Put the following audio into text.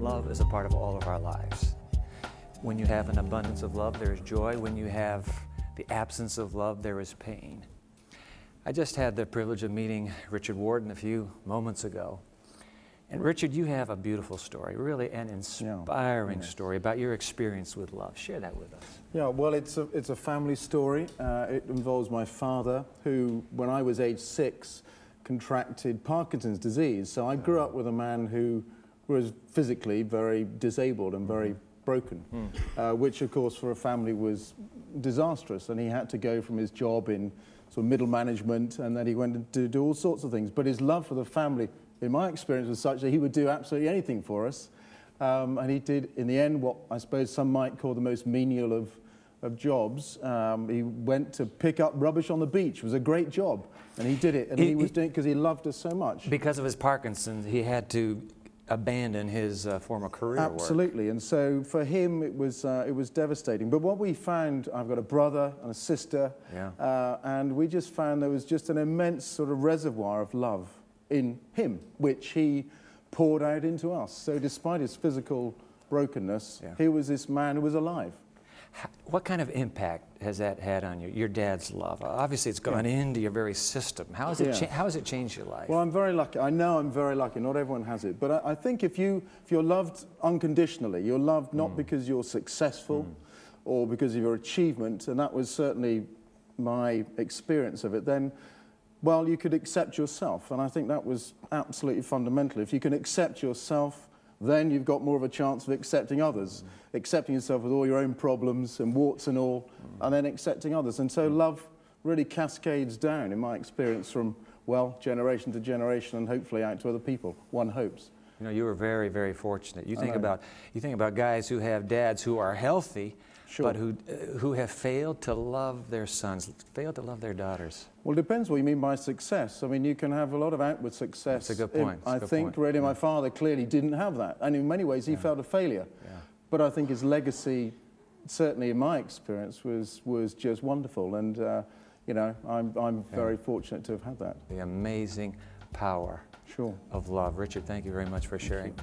love is a part of all of our lives. When you have an abundance of love, there is joy. When you have the absence of love, there is pain. I just had the privilege of meeting Richard Warden a few moments ago. And Richard, you have a beautiful story, really an inspiring story about your experience with love. Share that with us. Yeah, well, it's a family story. It involves my father, who, when I was age 6, contracted Parkinson's disease. So I grew up with a man who was physically very disabled and very broken, which, of course, for a family was disastrous. And he had to go from his job in sort of middle management, and then he went to do all sorts of things. But his love for the family, in my experience, was such that he would do absolutely anything for us. And he did, in the end, what I suppose some might call the most menial of jobs. He went to pick up rubbish on the beach. It was a great job. And he did it. And he was doing it because he loved us so much. Because of his Parkinson's, he had to abandon his former career work. Absolutely. And so for him, it was devastating. But what we found, I've got a brother and a sister, and we just found there was just an immense sort of reservoir of love in him, which he poured out into us. So despite his physical brokenness, he was this man who was alive. What kind of impact has that had on you, your dad's love? Obviously, it's gone into your very system. How has it changed your life? Well, I'm very lucky. I know I'm very lucky. Not everyone has it. But I think if you're loved unconditionally, you're loved not because you're successful or because of your achievement, and that was certainly my experience of it, then, well, you could accept yourself. And I think that was absolutely fundamental. If you can accept yourself, then you've got more of a chance of accepting others, accepting yourself with all your own problems and warts and all, and then accepting others. And so love really cascades down, in my experience, from, well, generation to generation and hopefully out to other people, one hopes. You know, you were very, very fortunate. You think about guys who have dads who are healthy, but who have failed to love their sons, failed to love their daughters. Well, it depends what you mean by success. I mean, you can have a lot of outward success. That's a good point. I think really my father clearly didn't have that. And in many ways, he felt a failure. But I think his legacy, certainly in my experience, was just wonderful. And, you know, I'm very fortunate to have had that. The amazing power of love. Richard, thank you very much for sharing.